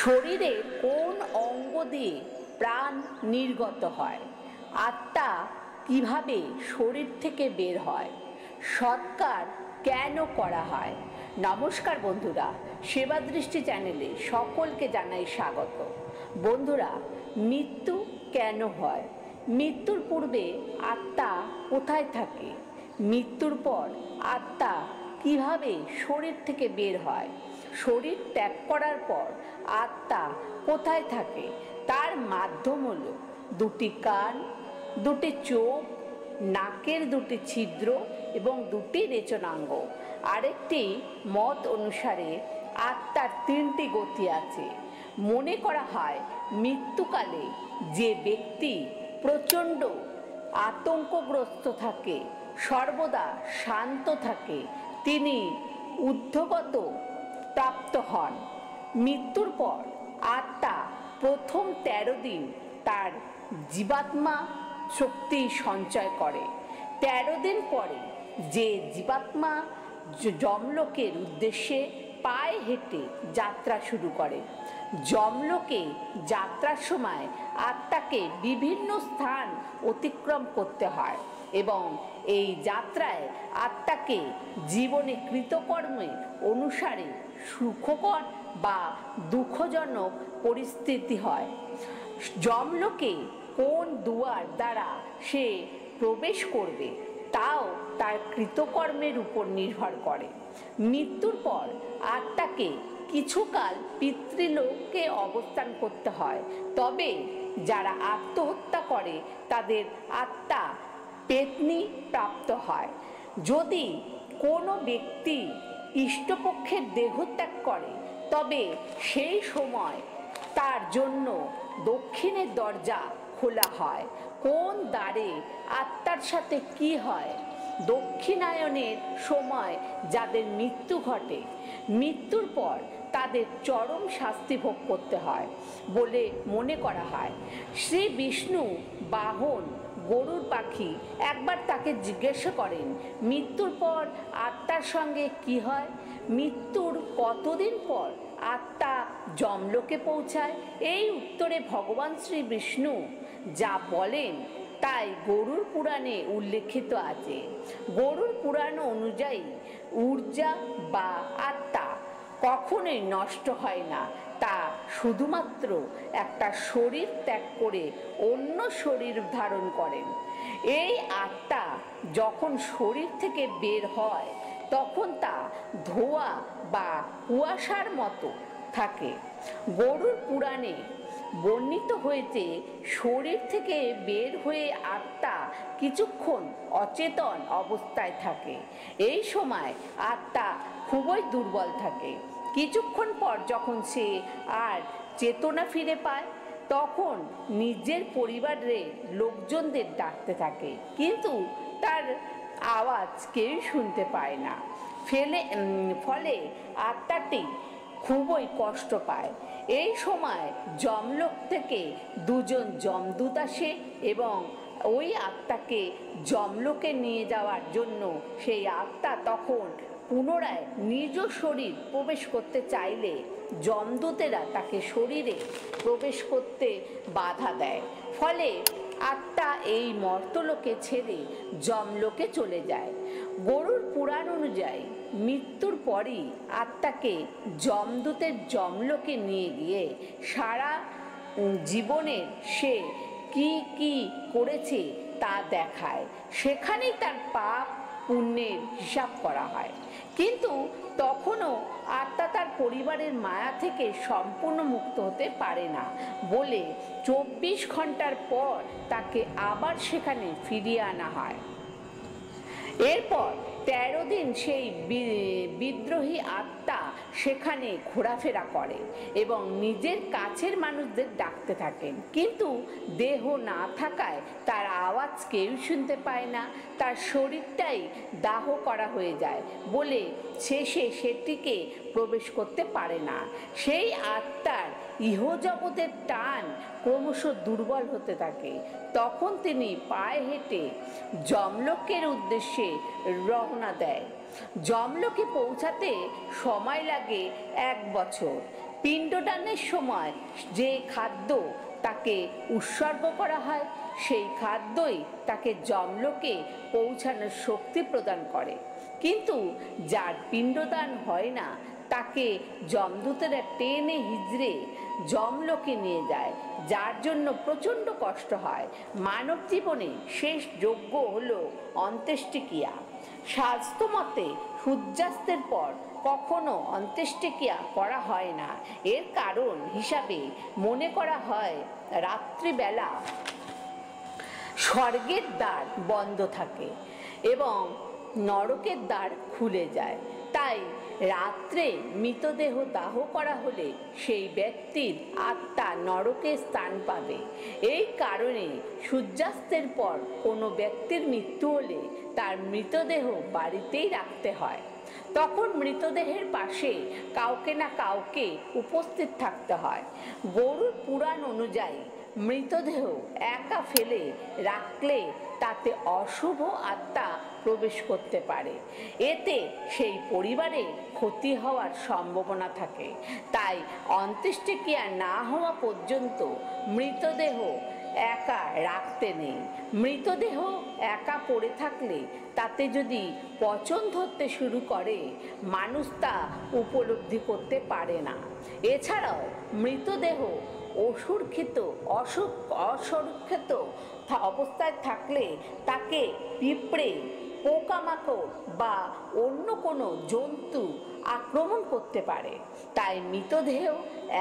শরীরের কোন অঙ্গ দিয়ে প্রাণ নির্গত হয়? আত্মা কিভাবে শরীর থেকে বের হয়? সৎকার কেন করা হয়? নমস্কার বন্ধুরা, সেবা দৃষ্টি চ্যানেলে সকলকে জানাই স্বাগত। বন্ধুরা, মৃত্যু কেন হয়? মৃত্যুর পূর্বে আত্মা কোথায় থাকে? মৃত্যুর পর আত্মা কিভাবে শরীর থেকে বের হয়? শরীর ত্যাগ করার পর আত্মা কোথায় থাকে? তার মাধ্যম হলো দুটি কান, দুটি চোখ, নাকের দুটি ছিদ্র এবং দুটি রেচনাঙ্গ। আরেকটি মত অনুসারে আত্মার তিনটি গতি আছে। মনে করা হয় মৃত্যুকালে যে ব্যক্তি প্রচণ্ড আতঙ্কগ্রস্ত থাকে, সর্বদা শান্ত থাকে, তিনি ঊর্ধ্বগত প্রাপ্ত হন। মৃত্যুর পর আত্মা প্রথম 13 দিন তার জীবাত্মা শক্তি সঞ্চয় করে। 13 দিন পরে যে জীবাত্মা যমলোকের উদ্দেশ্যে পায়ে হেঁটে যাত্রা শুরু করে। যমলোকে যাত্রার সময় আত্মাকে বিভিন্ন স্থান অতিক্রম করতে হয় এবং এই যাত্রায় আত্মাকে জীবনে কৃতকর্মে অনুসারে সুখকর বা দুঃখজনক পরিস্থিতি হয়। যমলোকে কোন দুয়ার দ্বারা সে প্রবেশ করবে তাও তার কৃতকর্মের উপর নির্ভর করে। মৃত্যুর পর আত্মাকে কিছুকাল পিতৃলোকে অবস্থান করতে হয়, তবে যারা আত্মহত্যা করে তাদের আত্মা পেত্নী প্রাপ্ত হয়। যদি কোনো ব্যক্তি ইষ্টপক্ষের দেহত্যাগ করে তবে সেই সময় তার জন্য দক্ষিণের দরজা খোলা হয়। কোন দ্বারে আত্মার সাথে কি হয়? দক্ষিণায়নের সময় যাদের মৃত্যু ঘটে, মৃত্যুর পর তাদের চরম শাস্তি ভোগ করতে হয় বলে মনে করা হয়। শ্রী বিষ্ণু বাহন গরুর পাখি একবার তাকে জিজ্ঞাসা করেন, মৃত্যুর পর আত্মার সঙ্গে কি হয়? মৃত্যুর কতদিন পর আত্মা যমলোকে পৌঁছায়? এই উত্তরে ভগবান শ্রী বিষ্ণু যা বলেন তাই গরুড় পুরাণে উল্লেখিত আছে। গরুড় পুরাণ অনুযায়ী ঊর্জা বা আত্মা কখনোই নষ্ট হয় না, তা শুধুমাত্র একটা শরীর ত্যাগ করে অন্য শরীর ধারণ করেন। এই আত্মা যখন শরীর থেকে বের হয় তখন তা ধোঁয়া বা কুয়াশার মতো থাকে। গরুড় পুরাণে বর্ণিত হয়েছে, শরীর থেকে বের হয়ে আত্মা কিছুক্ষণ অচেতন অবস্থায় থাকে। এই সময় আত্মা খুবই দুর্বল থাকে। কিছুক্ষণ পর যখন সে আর চেতনা ফিরে পায় তখন নিজের পরিবারের লোকজনদের ডাকতে থাকে, কিন্তু তার আওয়াজ কেউ শুনতে পায় না। ফলে আত্মাটি খুবই কষ্ট পায়। এই সময় যমলোক থেকে দুজন যমদূত আসে এবং ওই আত্মাকে যমলোকে নিয়ে যাওয়ার জন্য সেই আত্মা তখন পুনরায় নিজ শরীর প্রবেশ করতে চাইলে যমদূতেরা তাকে শরীরে প্রবেশ করতে বাধা দেয়। ফলে আত্মা এই মর্তলোকে ছেড়ে যমলোকে চলে যায়। গরুড় পুরাণ অনুযায়ী মৃত্যুর পরই আত্মাকে যমদূতের যমলোকে নিয়ে গিয়ে সারা জীবনের সে কি কি করেছে তা দেখায়। সেখানেই তার পাপ পুণ্যের হিসাব করা হয়। কিন্তু তখনও আত্মা তার পরিবারের মায়া থেকে সম্পূর্ণ মুক্ত হতে পারে না বলে 24 ঘন্টার পর তাকে আবার সেখানে ফিরিয়ে আনা হয়। এরপর 13 দিন সেই বিদ্রোহী আত্মা সেখানে ঘোরাফেরা করে এবং নিজের কাছের মানুষদের ডাকতে থাকেন, কিন্তু দেহ না থাকায় তার আওয়াজ কেউ শুনতে পায় না। তার শরীরটাই দাহ করা হয়ে যায় বলে শেষে সেটিকে প্রবেশ করতে পারে না। সেই আত্মার ইহজগতের টান ক্রমশ দুর্বল হতে থাকে। তখন তিনি পায়ে হেঁটে যমলোকের উদ্দেশ্যে রওনা দেয়। যমলোকে পৌঁছাতে সময় লাগে 1 বছর। পিণ্ডদানের সময় যে খাদ্য তাকে উৎসর্গ করা হয় সেই খাদ্যই তাকে যমলোকে পৌঁছানোর শক্তি প্রদান করে। কিন্তু যার পিণ্ডদান হয় না তাকে যমদূতেরা টেনে হিজড়ে যমলোকে নিয়ে যায়, যার জন্য প্রচণ্ড কষ্ট হয়। মানব জীবনে শেষ যজ্ঞ হলো অন্ত্যেষ্টিক্রিয়া। শাস্ত্রমতে সূর্যাস্তের পর কখনো অন্ত্যেষ্টিক্রিয়া করা হয় না। এর কারণ হিসাবে মনে করা হয় রাত্রিবেলা স্বর্গের দ্বার বন্ধ থাকে এবং নরকের দ্বার খুলে যায়। তাই রাত্রে মৃতদেহ দাহ করা হলে সেই ব্যক্তির আত্মা নরকে স্থান পাবে। এই কারণে সূর্যাস্তের পর কোনো ব্যক্তির মৃত্যু হলে তার মৃতদেহ বাড়িতেই রাখতে হয়। তখন মৃতদেহের পাশে কাউকে না কাউকে উপস্থিত থাকতে হয়। গরুড় পুরাণ অনুযায়ী মৃতদেহ একা ফেলে রাখলে তাতে অশুভ আত্মা প্রবেশ করতে পারে, এতে সেই পরিবারে ক্ষতি হওয়ার সম্ভাবনা থাকে। তাই অন্ত্যেষ্টিক্রিয়া না হওয়া পর্যন্ত মৃতদেহ একা রাখতে নেই। মৃতদেহ একা পড়ে থাকলে তাতে যদি পচন ধরতে শুরু করে মানুষ তা উপলব্ধি করতে পারে না। এছাড়াও মৃতদেহ অসুরক্ষিত অবস্থায় থাকলে তাকে পিঁপড়ে, পোকামাকড় বা অন্য কোনো জন্তু আক্রমণ করতে পারে। তাই মৃতদেহ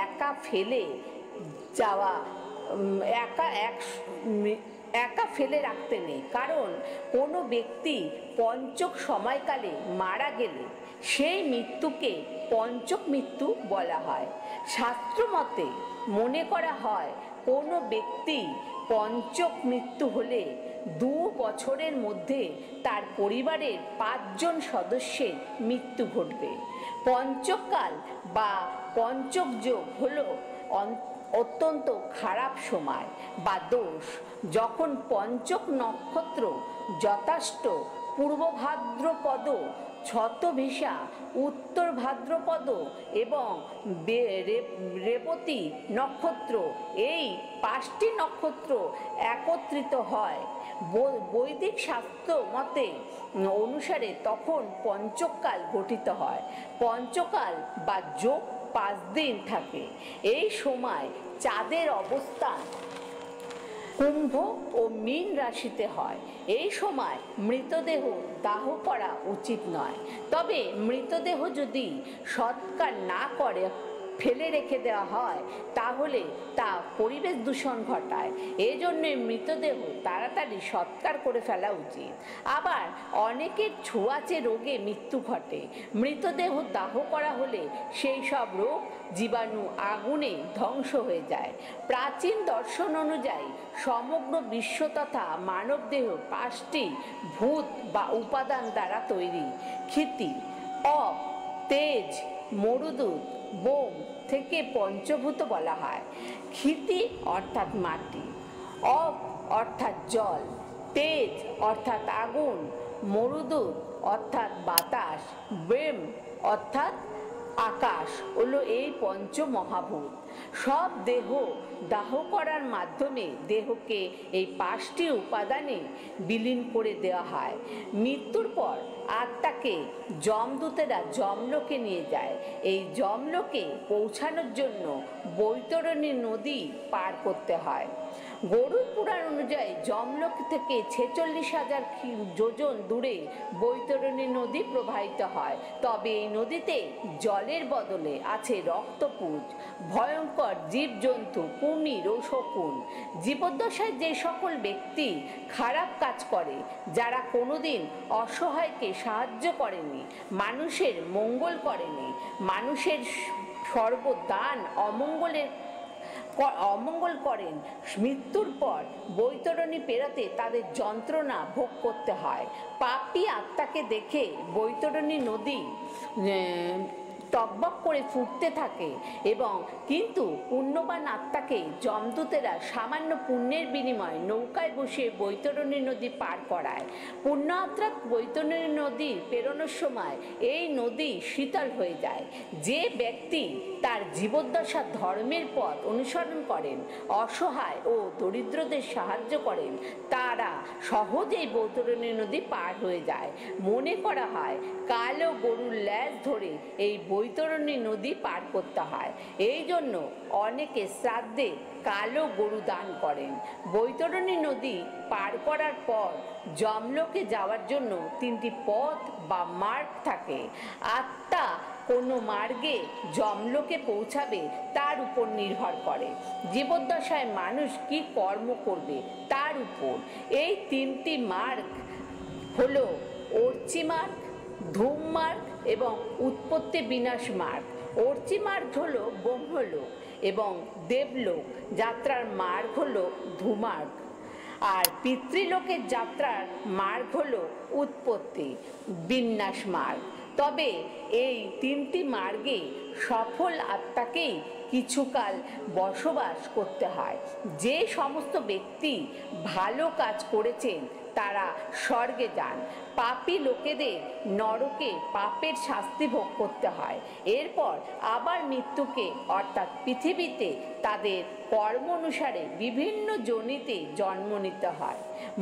একা ফেলে যাওয়া একা ফেলে রাখতে নেই। কারণ কোনো ব্যক্তি পঞ্চক সময়কালে মারা গেলে সেই মৃত্যুকে পঞ্চক মৃত্যু বলা হয়। শাস্ত্রমতে মনে করা হয় কোনো ব্যক্তি পঞ্চক মৃত্যু হলে 2 বছরের মধ্যে তার পরিবারের 5 জন সদস্যের মৃত্যু ঘটবে। পঞ্চকাল বা পঞ্চক যোগ হলো অত্যন্ত খারাপ সময় বা দোষ, যখন পঞ্চক নক্ষত্র যথাষ্ঠ পূর্ব ভাদ্রপদ, ছতভিসা, উত্তর ভাদ্রপদ এবং রেবতী নক্ষত্র, এই 5টি নক্ষত্র একত্রিত হয়। বৈদিক শাস্ত্র মতে অনুসারে তখন পঞ্চকাল গঠিত হয়। পঞ্চকাল বা যোগ 5 দিন থাকে। এই সময় চাঁদের অবস্থান কুম্ভ ও মীন রাশিতে হয়। এই সময় মৃতদেহ দাহ করা উচিত নয়। তবে মৃতদেহ যদি সৎকার না করে ফেলে রেখে দেওয়া হয় তাহলে তা পরিবেশ দূষণ ঘটায়। এজন্যে মৃতদেহ তাড়াতাড়ি সৎকার করে ফেলা উচিত। আবার অনেকের ছোঁয়াচে রোগে মৃত্যু ঘটে। মৃতদেহ দাহ করা হলে সেই সব রোগ জীবাণু আগুনে ধ্বংস হয়ে যায়। প্রাচীন দর্শন অনুযায়ী সমগ্র বিশ্ব তথা মানবদেহ 5টি ভূত বা উপাদান দ্বারা তৈরি। ক্ষিতি, অপ, তেজ, মরুদূত, বোম থেকে পঞ্চভূত বলা হয়। ক্ষিতি অর্থাৎ মাটি, অপ অর্থাৎ জল, তেজ অর্থাৎ আগুন, মরুদূত অর্থাৎ বাতাস, ব্রহ্ম অর্থাৎ আকাশ হলো এই পঞ্চ মহাভূত। সব দেহ দাহ করার মাধ্যমে দেহকে এই 5টি উপাদানে বিলীন করে দেওয়া হয়। মৃত্যুর পর আত্মাকে যমদূতেরা যমলোকে নিয়ে যায়। এই যমলোকে পৌঁছানোর জন্য বৈতরণী নদী পার করতে হয়। গরুড় পুরাণ অনুযায়ী যমলোক থেকে 46,000 যোজন দূরে বৈতরণী নদী প্রবাহিত হয়। তবে এই নদীতে জলের বদলে আছে রক্তপুঞ্জ, ভয়ঙ্কর জীবজন্তু, কুমির ও শকুন। জীবদ্দশায় যে সকল ব্যক্তি খারাপ কাজ করে, যারা কোনোদিন অসহায়কে সাহায্য করেনি, মানুষের মঙ্গল করেনি, মানুষের সর্বদান অমঙ্গল করেন, মৃত্যুর পর বৈতরণী পেরোতে তাদের যন্ত্রণা ভোগ করতে হয়। পাপী আত্মাকে দেখে বৈতরণী নদী টকবক করে ফুটতে থাকে এবং কিন্তু পুণ্যবান আত্মাকে যমদূতেরা সামান্য পুণ্যের বিনিময়ে নৌকায় বসিয়ে বৈতরণী নদী পার করায়। পুণ্য আত্মা বৈতরণী নদী পেরোনোর সময় এই নদী শীতল হয়ে যায়। যে ব্যক্তি তার জীবদ্দশা ধর্মের পথ অনুসরণ করেন, অসহায় ও দরিদ্রদের সাহায্য করেন, তারা সহজেই বৈতরণী নদী পার হয়ে যায়। মনে করা হয় কালো গরুর ল্যাজ ধরে এই বৈতরণী নদী পার করতে হয়। এই জন্য অনেকে শ্রাদ্ধে কালো গরু দান করেন। বৈতরণী নদী পার করার পর যমলোকে যাওয়ার জন্য 3টি পথ বা মার্গ থাকে। আত্মা কোনো মার্গে যমলোকে পৌঁছাবে তার উপর নির্ভর করে। জীবদ্দশায় মানুষ কি কর্ম করবে তার উপর। এই 3টি মার্গ হলো অর্চি মার্গ, ধূম মার্গ এবং উৎপত্তি বিনাশ মার্গ। অর্চি মার্গ হলো ব্রহ্মলোক এবং দেবলোক যাত্রার মার্গ হলো ধূমার্গ, আর পিতৃলোকের যাত্রার মার্গ হলো উৎপত্তি বিন্যাস মার্গ। তবে এই 3টি মার্গে সফল আত্মাকেই কিছুকাল বসবাস করতে হয়। যে সমস্ত ব্যক্তি ভালো কাজ করেছেন তারা স্বর্গে যান। পাপী লোকেদের নরকে পাপের শাস্তি ভোগ করতে হয়। এরপর আবার মৃত্যুকে অর্থাৎ পৃথিবীতে তাদের কর্ম অনুসারে বিভিন্ন যোনিতে জন্ম নিতে হয়।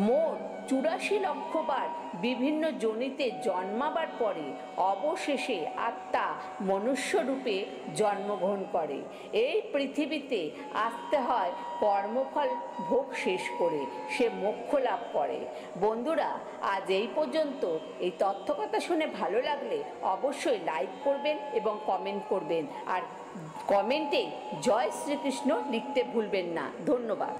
মোট 84 লক্ষ বার বিভিন্ন যোনিতে জন্মাবার পরে অবশেষে আত্মা মনুষ্যরূপে জন্মগ্রহণ করে। এই পৃথিবীতে আসতে হয় কর্মফল ভোগ শেষ করে, সে মোক্ষ লাভ করে। বন্ধুরা, আজ এই পর্যন্ত। এই তথ্যকথা শুনে ভালো লাগলে অবশ্যই লাইক করবেন এবং কমেন্ট করবেন, আর কমেন্টে জয় শ্রীকৃষ্ণ লিখতে ভুলবেন না। ধন্যবাদ।